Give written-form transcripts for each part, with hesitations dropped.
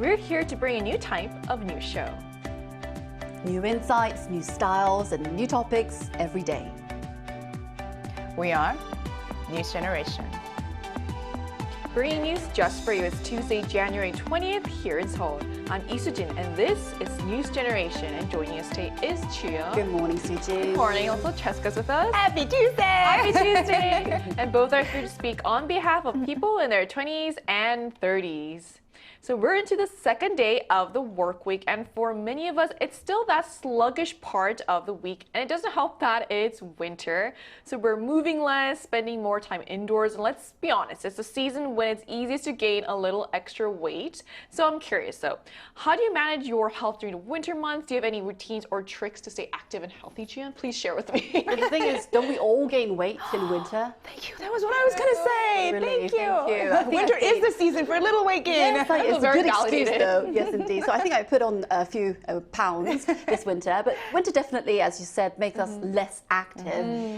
we're here to bring a new type of news show. New insights, new styles, and new topics every day. We are News Generation. Bringing news just for you. It's Tuesday, January 20th here in Seoul. I'm Isujin, and this is News Generation. And joining us today is Chuyeon. Good morning, Suji. Good morning. Also, Cheska's with us. Happy Tuesday! Happy Tuesday! And both are here to speak on behalf of people in their 20s and 30s. So we're into the second day of the work week, and for many of us, it's still that sluggish part of the week, and it doesn't help that it's winter. So we're moving less, spending more time indoors, and let's be honest, it's a season when it's easiest to gain a little extra weight. So I'm curious though, how do you manage your health during the winter months? Do you have any routines or tricks to stay active and healthy, Jian? Please share with me. Well, the thing is, don't we all gain weight in winter? Thank you. That was what I was going to say. Really, thank you. I think Winter is the season for a little weight gain. Yes, it's a very good excuse validated. though. Yes, indeed. So I think I put on a few pounds this winter. But winter definitely, as you said, makes us less active.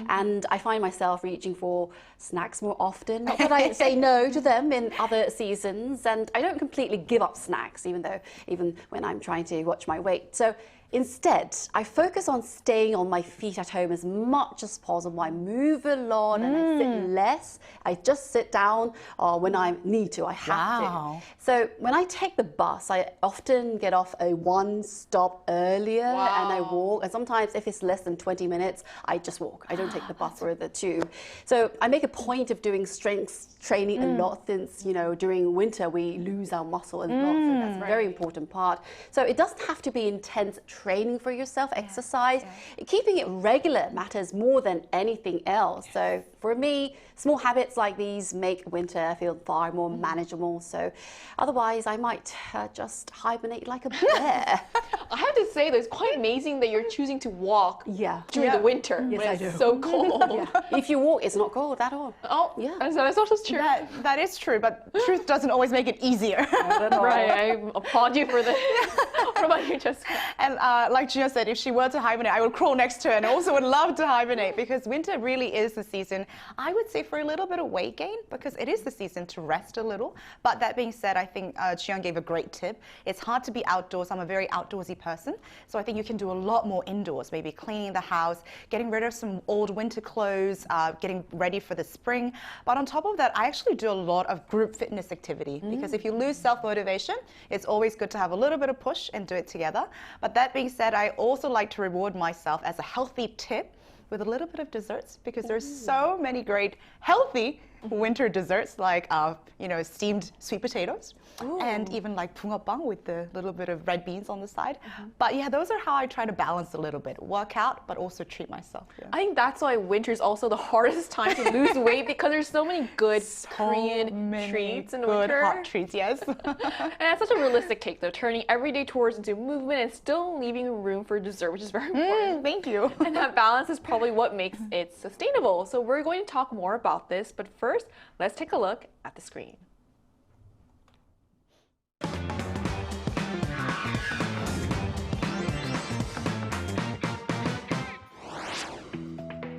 And I find myself reaching for snacks more often. Not that I say no to them in other seasons. And I don't completely give up snacks, even when I'm trying to watch my weight. So instead, I focus on staying on my feet at home as much as possible. I move a lot and I sit less. I just sit down when I need to. I have to. So when I take the bus, I often get off one stop earlier and I walk. And sometimes if it's less than 20 minutes, I just walk. I don't take the bus or the tube. So I make a point of doing strength training a lot since, during winter we lose our muscle a lot. So that's a very important part. So it doesn't have to be intense training for yourself, exercise. Keeping it regular matters more than anything else. So for me, small habits like these make winter feel far more manageable. So otherwise, I might just hibernate like a bear. I have to say, though, it's quite amazing that you're choosing to walk during the winter when it's so cold. If you walk, it's not cold at all. Oh, yeah. That's also true. That is true, but truth doesn't always make it easier. Right, I applaud you for this. What about you, Jessica? And like Gia said, if she were to hibernate, I would crawl next to her and also would love to hibernate because winter really is the season, I would say, for a little bit of weight gain because it is the season to rest a little. But that being said, I think Jian gave a great tip. It's hard to be outdoors. I'm a very outdoorsy person. So I think you can do a lot more indoors, maybe cleaning the house, getting rid of some old winter clothes, getting ready for the spring. But on top of that, I actually do a lot of group fitness activity because if you lose self-motivation, it's always good to have a little bit of push and do it together. But that being said, I also like to reward myself as a healthy tip with a little bit of desserts because there's so many great healthy winter desserts like steamed sweet potatoes and even like bungeoppang with the little bit of red beans on the side. But yeah, those are how I try to balance a little bit. Work out, but also treat myself. Yeah. I think that's why winter is also the hardest time to lose weight because there's so many good Korean treats in the winter. Good hot treats, yes. And that's such a realistic take though, turning everyday chores into movement and still leaving room for dessert, which is very important. Thank you. And that balance is probably what makes it sustainable. So we're going to talk more about this, but first, let's take a look at the screen.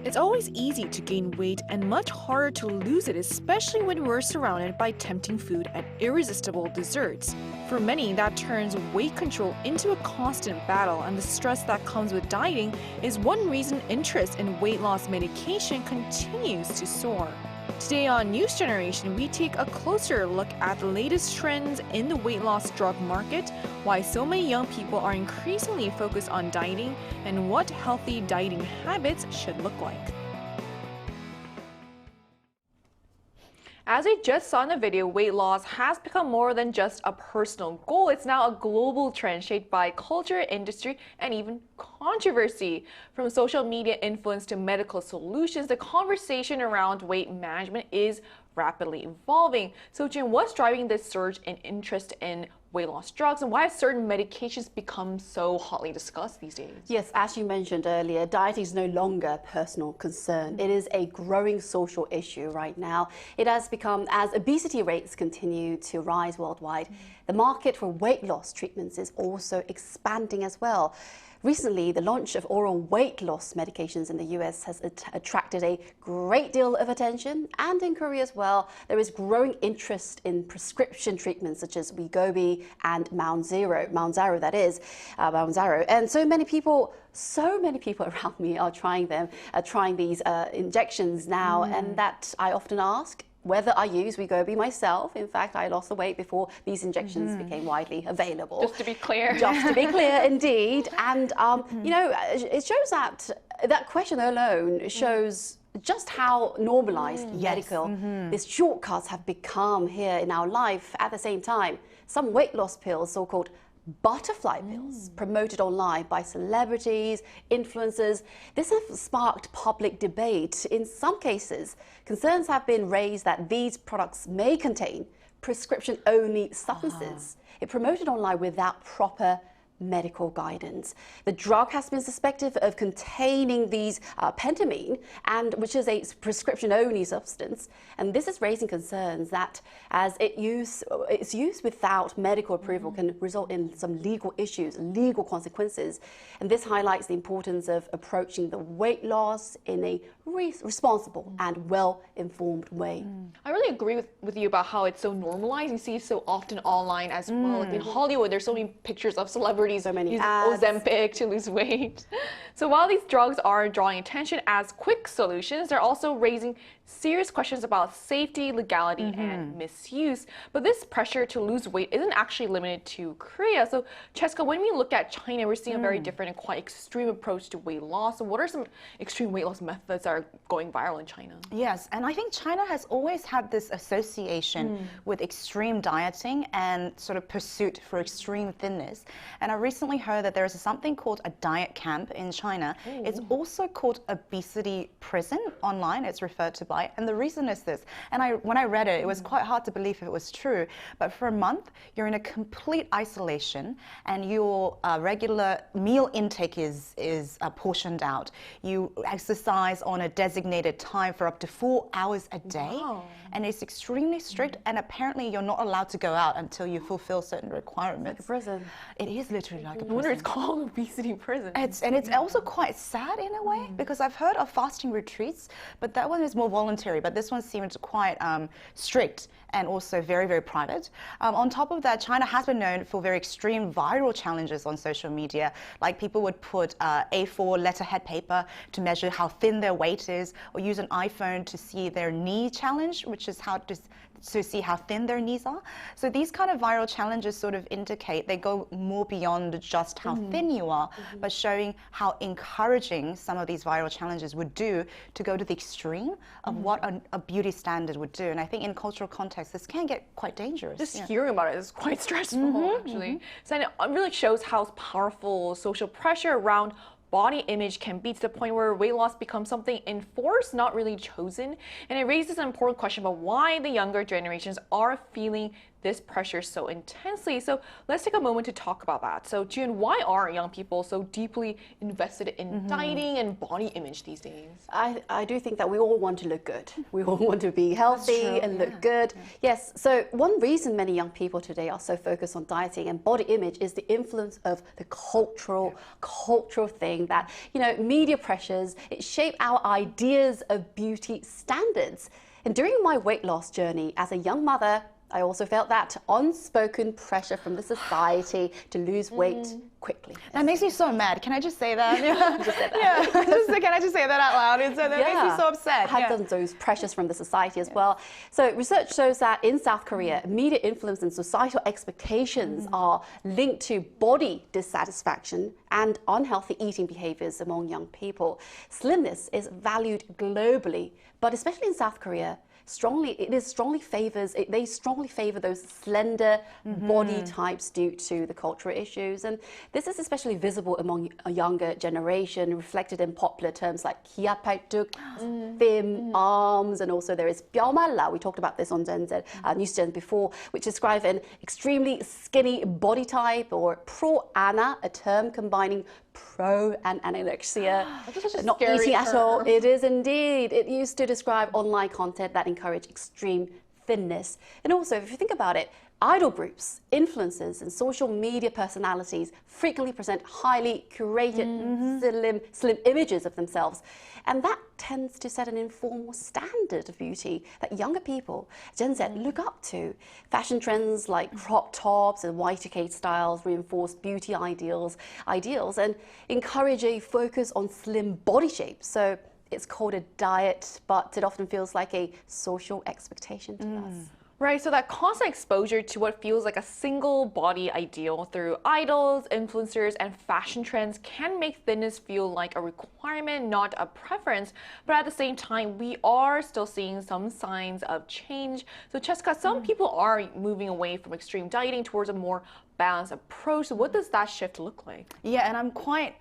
It's always easy to gain weight and much harder to lose it, especially when we're surrounded by tempting food and irresistible desserts. For many, that turns weight control into a constant battle, and the stress that comes with dieting is one reason interest in weight loss medication continues to soar. Today on News Generation, we take a closer look at the latest trends in the weight loss drug market, why so many young people are increasingly focused on dieting, and what healthy dieting habits should look like. As we just saw in the video, weight loss has become more than just a personal goal. It's now a global trend shaped by culture, industry, and even controversy. From social media influence to medical solutions, the conversation around weight management is rapidly evolving. So, Jin, what's driving this surge in interest in weight loss drugs, and why have certain medications become so hotly discussed these days? Yes, as you mentioned earlier, dieting is no longer a personal concern. It is a growing social issue right now. It has become, as obesity rates continue to rise worldwide, The market for weight loss treatments is also expanding as well. Recently, the launch of oral weight loss medications in the US has attracted a great deal of attention, and in Korea as well, there is growing interest in prescription treatments such as Wegovy and Maunzaro, that is, Maunzaro. And so many people around me are trying these injections now, and that I often ask whether I use Wegovy myself. In fact, I lost the weight before these injections became widely available. Just to be clear. Just to be clear, indeed. And, you know, it shows that question alone shows just how normalized these shortcuts have become here in our life. At the same time, some weight loss pills, so-called butterfly pills, promoted online by celebrities, influencers. This has sparked public debate. In some cases, concerns have been raised that these products may contain prescription-only substances. It promoted online without proper medical guidance. The drug has been suspected of containing these pentamine, and which is a prescription-only substance. And this is raising concerns that as its use without medical approval can result in some legal issues, legal consequences. And this highlights the importance of approaching the weight loss in a responsible and well-informed way. I really agree with you about how it's so normalized. You see it so often online as well. Like in Hollywood, there's so many pictures of celebrities using Ozempic to lose weight. So while these drugs are drawing attention as quick solutions, they're also raising serious questions about safety, legality, and misuse. But this pressure to lose weight isn't actually limited to Korea. So Cheska, when we look at China, we're seeing a very different and quite extreme approach to weight loss. So what are some extreme weight loss methods that are going viral in China? Yes, and I think China has always had this association with extreme dieting and sort of pursuit for extreme thinness. And I recently heard that there is something called a diet camp in China. It's also called obesity prison online, it's referred to by. And the reason is this, and when I read it, it was quite hard to believe if it was true, but for a month, you're in a complete isolation and your regular meal intake is portioned out. You exercise on a designated time for up to 4 hours a day. Wow. And it's extremely strict, and apparently you're not allowed to go out until you fulfill certain requirements. Like a prison. It is literally like a prison. No wonder it's called obesity prison. It's also quite sad in a way, because I've heard of fasting retreats, but that one is more voluntary, but this one seemed quite strict and also very, very private. On top of that, China has been known for very extreme viral challenges on social media. Like people would put A4 letterhead paper to measure how thin their weight is, or use an iPhone to see their knee challenge, which is how to see how thin their knees are. So these kind of viral challenges sort of indicate they go more beyond just how thin you are, but showing how encouraging some of these viral challenges would do to go to the extreme of what a beauty standard would do. And I think in cultural context, this can get quite dangerous. Just hearing about it is quite stressful, actually. So it really shows how powerful social pressure around body image can be, to the point where weight loss becomes something enforced, not really chosen. And it raises an important question about why the younger generations are feeling this pressure so intensely. So let's take a moment to talk about that. So June, why are young people so deeply invested in dieting and body image these days? I do think that we all want to look good. We all want to be healthy and look good. Yes, so one reason many young people today are so focused on dieting and body image is the influence of the cultural thing that, you know, media pressures, it shape our ideas of beauty standards. And during my weight loss journey as a young mother, I also felt that unspoken pressure from the society to lose weight quickly. That makes me so mad. Can I just say that? Can I just say that out loud? That makes me so upset. I had those pressures from the society as well. So research shows that in South Korea, media influence and societal expectations are linked to body dissatisfaction and unhealthy eating behaviors among young people. Slimness is valued globally, but especially in South Korea, they strongly favor those slender body types due to the cultural issues. And this is especially visible among a younger generation, reflected in popular terms like 기아팔뚝, thin arms, and also there is 뼈말라. We talked about this on NewsGen before, which describes an extremely skinny body type, or pro-ana, a term combining pro and anorexia, not eating at all. It is indeed. It used to describe online content that encourage extreme thinness. And also, if you think about it, Idol groups, influencers, and social media personalities frequently present highly curated, slim images of themselves. And that tends to set an informal standard of beauty that younger people, Gen Z, look up to. Fashion trends like crop tops and Y2K styles reinforce beauty ideals and encourage a focus on slim body shapes. So it's called a diet, but it often feels like a social expectation to us. Right, so that constant exposure to what feels like a single body ideal through idols, influencers, and fashion trends can make fitness feel like a requirement, not a preference. But at the same time, we are still seeing some signs of change. So Cheska, some people are moving away from extreme dieting towards a more balanced approach. So what does that shift look like? Yeah, and I'm quite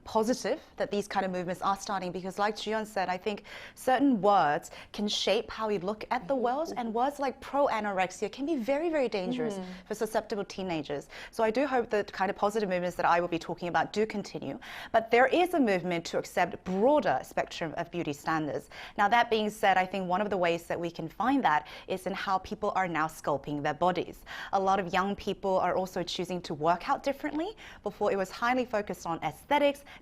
positive that these kind of movements are starting because, like Jiyeon said, I think certain words can shape how we look at the world, and words like pro-anorexia can be very, very dangerous for susceptible teenagers. So I do hope that kind of positive movements that I will be talking about do continue. But there is a movement to accept broader spectrum of beauty standards. Now, that being said, I think one of the ways that we can find that is in how people are now sculpting their bodies. A lot of young people are also choosing to work out differently. Before, it was highly focused on aesthetics.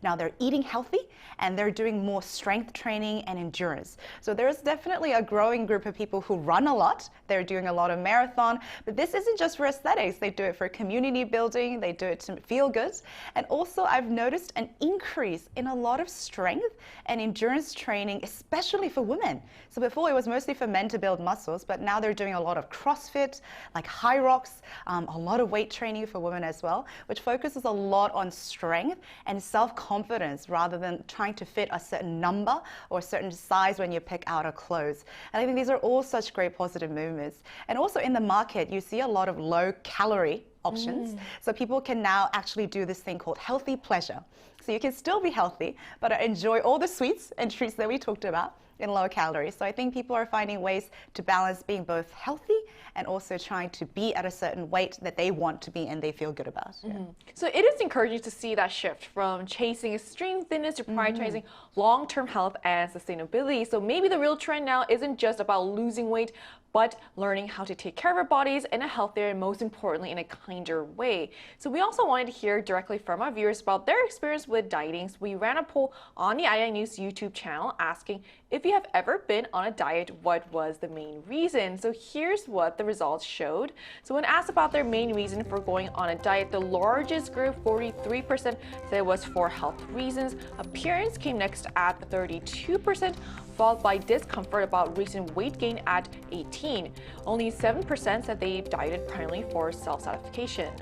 Now they're eating healthy and they're doing more strength training and endurance. So there's definitely a growing group of people who run a lot. They're doing a lot of marathon, but this isn't just for aesthetics. They do it for community building. They do it to feel good. And also I've noticed an increase in a lot of strength and endurance training, especially for women. So before it was mostly for men to build muscles, but now they're doing a lot of CrossFit, like high rocks, a lot of weight training for women as well, which focuses a lot on strength and self-confidence rather than trying to fit a certain number or a certain size when you pick out a clothes. And I think these are all such great positive movements. And also in the market, you see a lot of low-calorie options. So people can now actually do this thing called healthy pleasure. So you can still be healthy, but enjoy all the sweets and treats that we talked about in low calories. So I think people are finding ways to balance being both healthy and also trying to be at a certain weight that they want to be and they feel good about. Yeah. So it is encouraging to see that shift from chasing extreme fitness to prioritizing long-term health and sustainability. So maybe the real trend now isn't just about losing weight, but learning how to take care of our bodies in a healthier and most importantly in a kinder way. So we also wanted to hear directly from our viewers about their experience with dieting. So we ran a poll on the II News YouTube channel asking if you have ever been on a diet, what was the main reason? So here's what the results showed. So when asked about their main reason for going on a diet, the largest group, 43%, said it was for health reasons. Appearance came next at 32%, followed by discomfort about recent weight gain at 18%. Only 7% said they dieted primarily for self-satisfaction.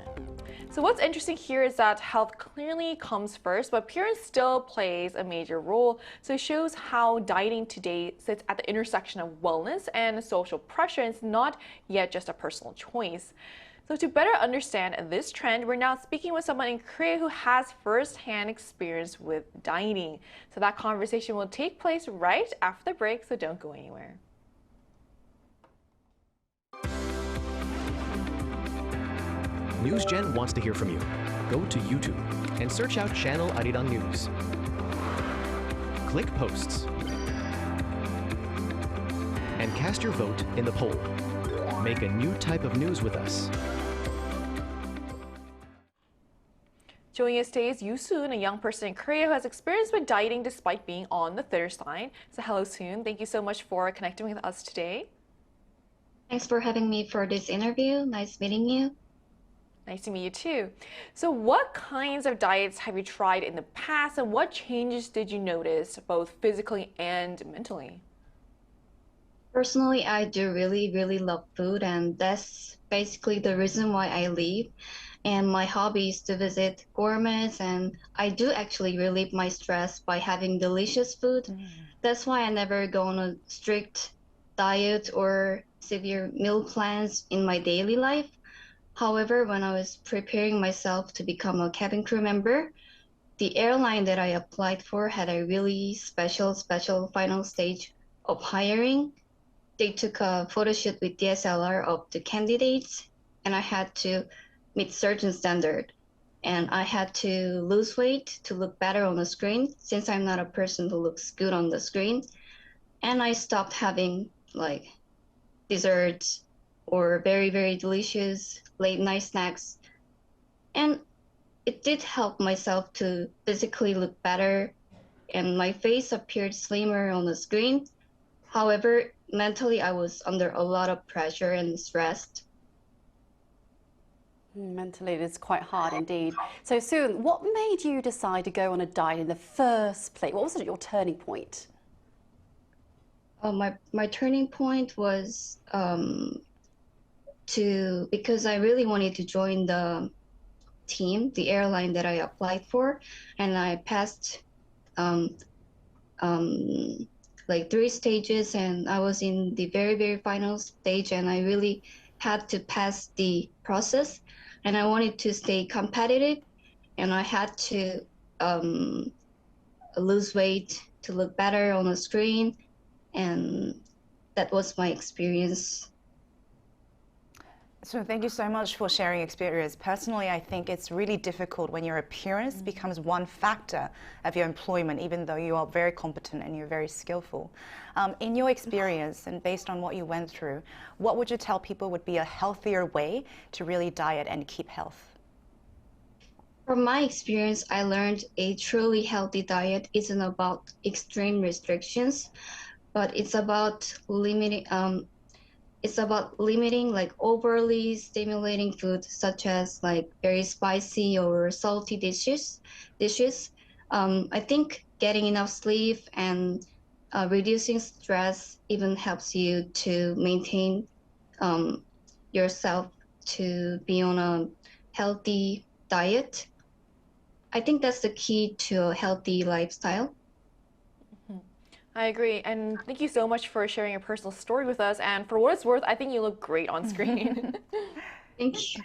So what's interesting here is that health clearly comes first, but appearance still plays a major role. So it shows how dieting today sits at the intersection of wellness and social pressure, and it's not yet just a personal choice. So to better understand this trend, we're now speaking with someone in Korea who has first-hand experience with dieting. So that conversation will take place right after the break, so don't go anywhere. NewsGen wants to hear from you. Go to YouTube and search out Channel Arirang News. Click Posts and cast your vote in the poll. Make a new type of news with us. Joining us today is Yoo-soon, a young person in Korea who has experience with dieting despite being on the thinner side. So hello, Soon. Thank you so much for connecting with us today. Thanks for having me for this interview. Nice meeting you. Nice to meet you too. So what kinds of diets have you tried in the past and what changes did you notice both physically and mentally? Personally, I do really love food, and that's basically the reason why I live. And my hobby is to visit gourmets, and I do actually relieve my stress by having delicious food. That's why I never go on a strict diet or severe meal plans in my daily life. However, when I was preparing myself to become a cabin crew member, the airline that I applied for had a really special final stage of hiring. They took a photo shoot with DSLR of the candidates, and I had to meet certain standard. And I had to lose weight to look better on the screen, since I'm not a person who looks good on the screen. And I stopped having like desserts or very, very delicious late night snacks. And it did help myself to physically look better, and my face appeared slimmer on the screen. However, mentally, I was under a lot of pressure and stress. Mentally, it is quite hard indeed. So, Soon, what made you decide to go on a diet in the first place? What was your turning point? My turning point was because I really wanted to join the team, the airline that I applied for, and I passed like 3 stages, and I was in the very, very final stage, and I really had to pass the process, and I wanted to stay competitive, and I had to lose weight to look better on the screen, and that was my experience. So thank you so much for sharing your experience. Personally, I think it's really difficult when your appearance becomes one factor of your employment, even though you are very competent and you're very skillful. In your experience and based on what you went through, what would you tell people would be a healthier way to really diet and keep health? From my experience, I learned a truly healthy diet isn't about extreme restrictions, but it's about limiting like overly stimulating food, such as like very spicy or salty dishes. I think getting enough sleep and reducing stress even helps you to maintain yourself to be on a healthy diet. I think that's the key to a healthy lifestyle. I agree, and thank you so much for sharing your personal story with us. And for what it's worth, I think you look great on screen. Thank you.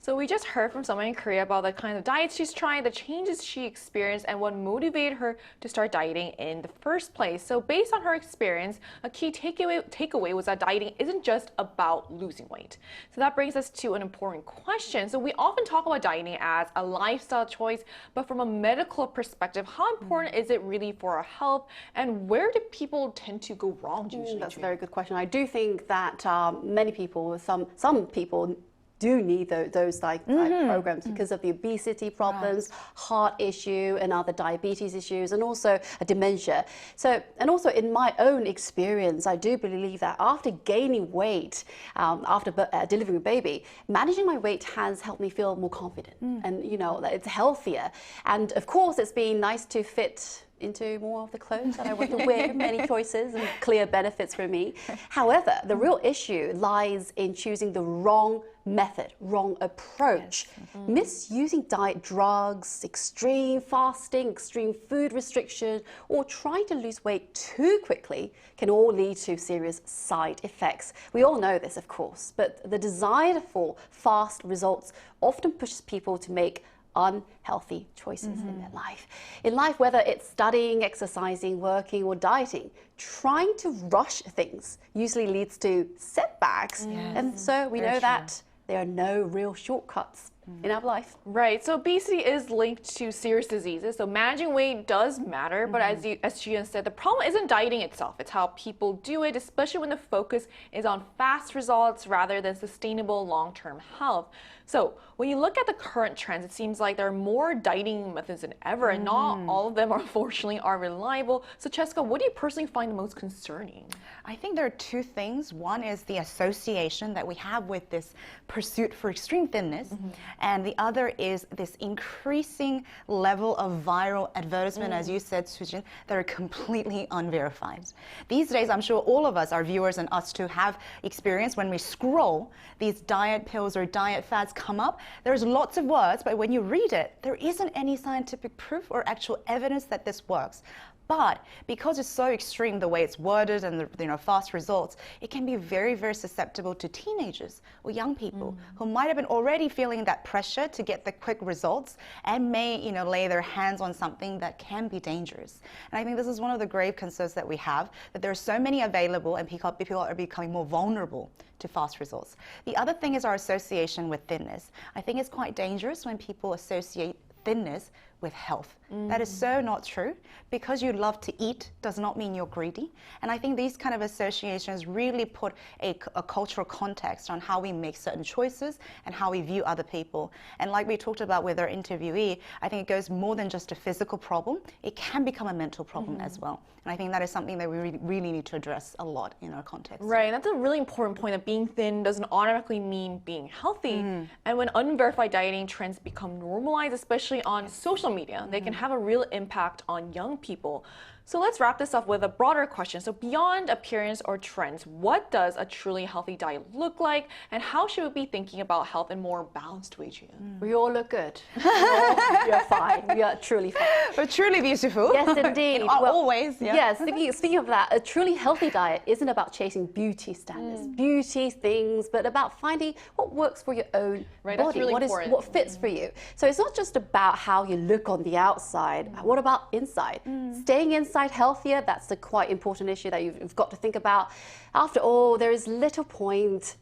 So we just heard from someone in Korea about the kind of diets she's trying, the changes she experienced, and what motivated her to start dieting in the first place. So based on her experience, a key takeaway was that dieting isn't just about losing weight. So that brings us to an important question. So we often talk about dieting as a lifestyle choice, but from a medical perspective, how important is it really for our health, and where do people tend to go wrong usually? That's a very good question. I do think that many people, some people do need those like programs because of the obesity problems, heart issue, and other diabetes issues, and also dementia. So, and also in my own experience, I do believe that after gaining weight, after delivering a baby, managing my weight has helped me feel more confident, and you know, that it's healthier. And of course, it's been nice to fit into more of the clothes that I want to wear, many choices and clear benefits for me. However, the real issue lies in choosing the wrong method, wrong approach. Misusing diet drugs, extreme fasting, extreme food restriction, or trying to lose weight too quickly can all lead to serious side effects. We all know this, of course, but the desire for fast results often pushes people to make unhealthy choices in their life. In life, whether it's studying, exercising, working, or dieting, trying to rush things usually leads to setbacks. And so we know that there are no real shortcuts in our life. Right, so obesity is linked to serious diseases, so managing weight does matter, but as Jian said, the problem isn't dieting itself, it's how people do it, especially when the focus is on fast results rather than sustainable long-term health. So when you look at the current trends, it seems like there are more dieting methods than ever, and not all of them, unfortunately, are reliable. So Cheska, what do you personally find the most concerning? I think there are two things. One is the association that we have with this pursuit for extreme thinness, and the other is this increasing level of viral advertisement, as you said, Sujin, that are completely unverified. These days, I'm sure all of us, our viewers and us too, have experienced when we scroll, these diet pills or diet fads come up. There's lots of words, but when you read it, there isn't any scientific proof or actual evidence that this works. But because it's so extreme, the way it's worded and the fast results, it can be very, very susceptible to teenagers or young people who might have been already feeling that pressure to get the quick results and may lay their hands on something that can be dangerous. And I think this is one of the grave concerns that we have, that there are so many available and people are becoming more vulnerable to fast results. The other thing is our association with thinness. I think it's quite dangerous when people associate thinness with health. That is so not true. Because you love to eat does not mean you're greedy. And I think these kind of associations really put a cultural context on how we make certain choices and how we view other people. And like we talked about with our interviewee, I think it goes more than just a physical problem. It can become a mental problem as well. And I think that is something that we really need to address a lot in our context. Right, and that's a really important point, that being thin doesn't automatically mean being healthy. And when unverified dieting trends become normalized, especially on social media, they can have a real impact on young people. So let's wrap this up with a broader question. So beyond appearance or trends, what does a truly healthy diet look like, and how should we be thinking about health in more balanced way, Jian? We all look good. We are fine. We are truly fine. We're truly beautiful. Yes, indeed. Always, yeah. Yes, speaking of that, a truly healthy diet isn't about chasing beauty standards, beauty things, but about finding what works for your own Right, that's body, really what important. what fits for you. So it's not just about how you look on the outside. What about inside? Staying inside healthier, that's a quite important issue that you've got to think about. After all, there is little point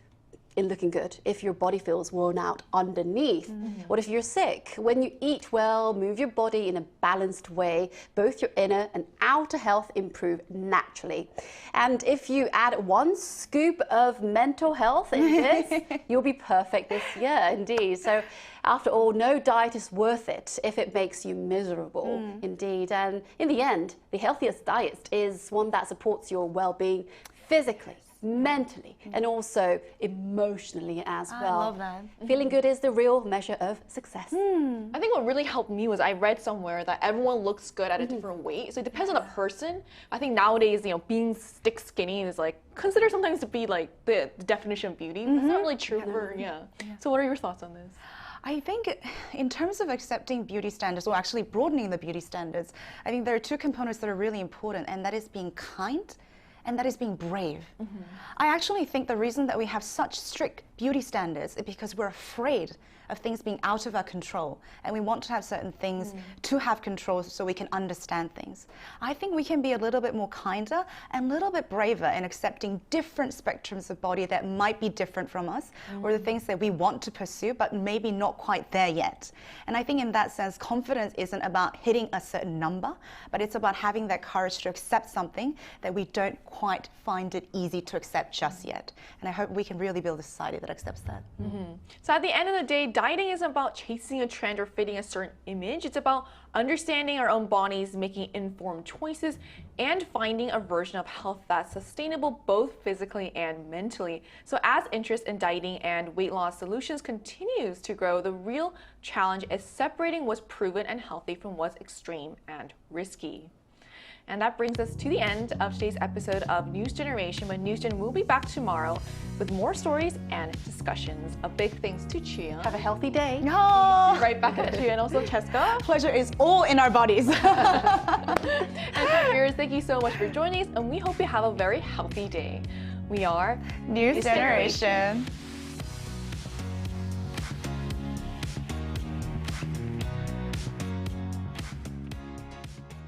in looking good if your body feels worn out underneath. What if you're sick? When you eat well, move your body in a balanced way, both your inner and outer health improve naturally. And if you add one scoop of mental health in this, you'll be perfect this year, indeed. So after all, no diet is worth it if it makes you miserable, indeed. And in the end, the healthiest diet is one that supports your well-being physically, mentally, and also emotionally as well. I love that. Feeling good is the real measure of success. I think what really helped me was I read somewhere that everyone looks good at a different weight. So it depends on the person. I think nowadays, being stick skinny is like considered sometimes to be like the definition of beauty. That's not really true for, So what are your thoughts on this? I think in terms of accepting beauty standards, or actually broadening the beauty standards, I think there are two components that are really important, and that is being kind and that is being brave. I actually think the reason that we have such strict beauty standards is because we're afraid of things being out of our control, and we want to have certain things to have control so we can understand things. I think we can be a little bit more kinder and a little bit braver in accepting different spectrums of body that might be different from us, or the things that we want to pursue but maybe not quite there yet. And I think in that sense, confidence isn't about hitting a certain number, but it's about having that courage to accept something that we don't quite find it easy to accept just yet. And I hope we can really build a society that accepts that. So at the end of the day, dieting isn't about chasing a trend or fitting a certain image. It's about understanding our own bodies, making informed choices, and finding a version of health that's sustainable both physically and mentally. So as interest in dieting and weight loss solutions continues to grow, the real challenge is separating what's proven and healthy from what's extreme and risky. And that brings us to the end of today's episode of News Generation. But News Gen will be back tomorrow with more stories and discussions. A big thanks to Chia. Have a healthy day. Right back at you, and also Cheska. Pleasure is all in our bodies. And to viewers, thank you so much for joining us, and we hope you have a very healthy day. We are News Generation.